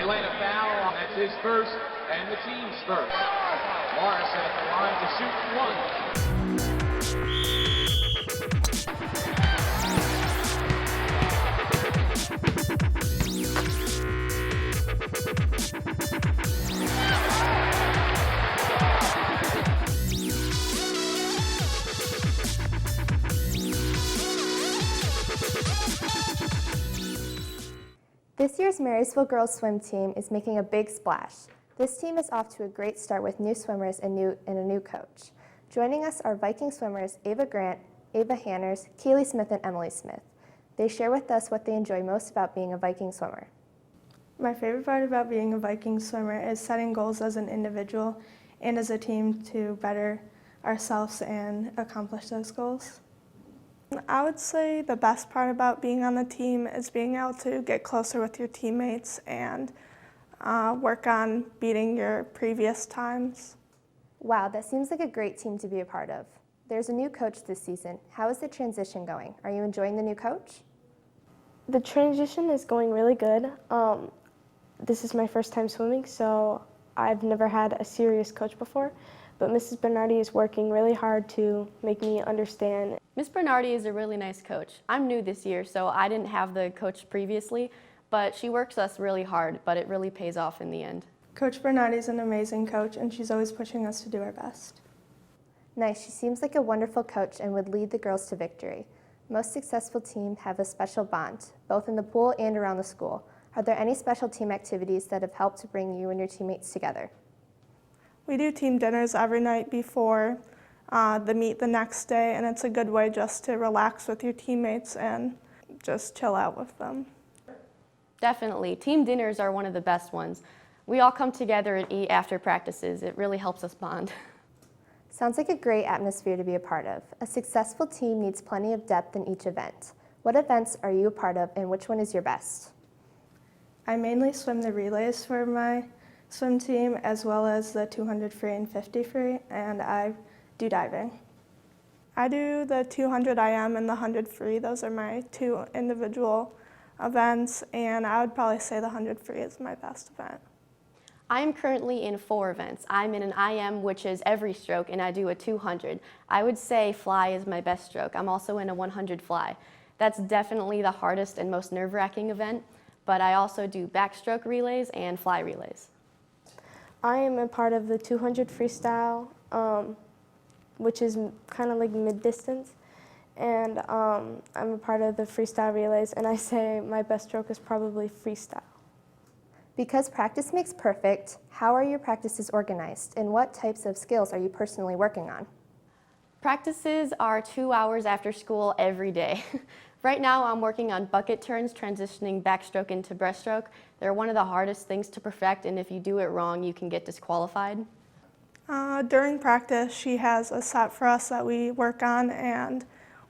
They lay a foul. That's his first and the team's first. Morrison at the line to shoot one. This year's Marysville girls swim team is making a big splash. This team is off to a great start with new swimmers and a new coach. Joining us are Viking Swimmers Ava Grant, Ava Hanners, Keely Smith, and Emily Smith. They share with us what they enjoy most about being a Viking swimmer. My favorite part about being a Viking swimmer is setting goals as an individual and as a team to better ourselves and accomplish those goals. I would say the best part about being on the team is being able to get closer with your teammates and work on beating your previous times. Wow, that seems like a great team to be a part of. There's a new coach this season. How is the transition going? Are you enjoying the new coach? The transition is going really good. This is my first time swimming, so I've never had a serious coach before, but Mrs. Bernardi is working really hard to make me understand. Miss Bernardi is a really nice coach. I'm new this year, so I didn't have the coach previously, but she works us really hard, but it really pays off in the end. Coach Bernardi is an amazing coach, and she's always pushing us to do our best. Nice, she seems like a wonderful coach and would lead the girls to victory. Most successful teams have a special bond, both in the pool and around the school. Are there any special team activities that have helped to bring you and your teammates together? We do team dinners every night before the meet the next day, and it's a good way just to relax with your teammates and just chill out with them. Definitely. Team dinners are one of the best ones. We all come together and eat after practices. It really helps us bond. Sounds like a great atmosphere to be a part of. A successful team needs plenty of depth in each event. What events are you a part of and which one is your best? I mainly swim the relays for my swim team as well as the 200 free and 50 free, and I do diving. I do the 200 IM and the 100 free. Those are my two individual events, and I would probably say the 100 free is my best event. I am currently in 4 events. I'm in an IM, which is every stroke, and I do a 200. I would say fly is my best stroke. I'm also in a 100 fly. That's definitely the hardest and most nerve-wracking event, but I also do backstroke relays and fly relays. I am a part of the 200 freestyle, which is kind of like mid-distance, and I'm a part of the freestyle relays, and I say my best stroke is probably freestyle. Because practice makes perfect, how are your practices organized and what types of skills are you personally working on? Practices are 2 hours after school every day. Right now I'm working on bucket turns, transitioning backstroke into breaststroke. They're one of the hardest things to perfect, and if you do it wrong, you can get disqualified. During practice, she has a set for us that we work on, and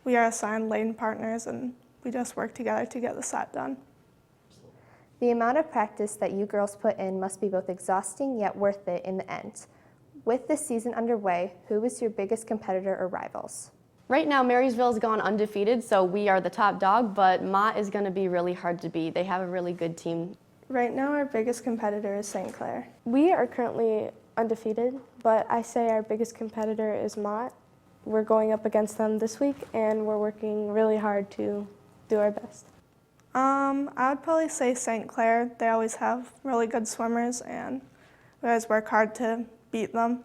we are assigned lane partners, and we just work together to get the set done. The amount of practice that you girls put in must be both exhausting yet worth it in the end. With this season underway, who is your biggest competitor or rivals? Right now, Marysville's gone undefeated, so we are the top dog, but Mott is going to be really hard to beat. They have a really good team. Right now, our biggest competitor is St. Clair. We are currently undefeated, but I say our biggest competitor is Mott. We're going up against them this week, and we're working really hard to do our best. I would probably say St. Clair. They always have really good swimmers, and we always work hard to beat them.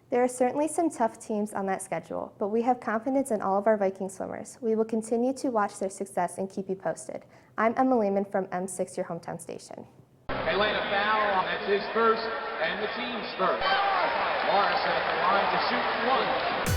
There are certainly some tough teams on that schedule, but we have confidence in all of our Viking swimmers. We will continue to watch their success and keep you posted. I'm Emma Lehman from M6, your hometown station. They lay a foul. That's his first and the team's first. Morrison at the line to shoot one.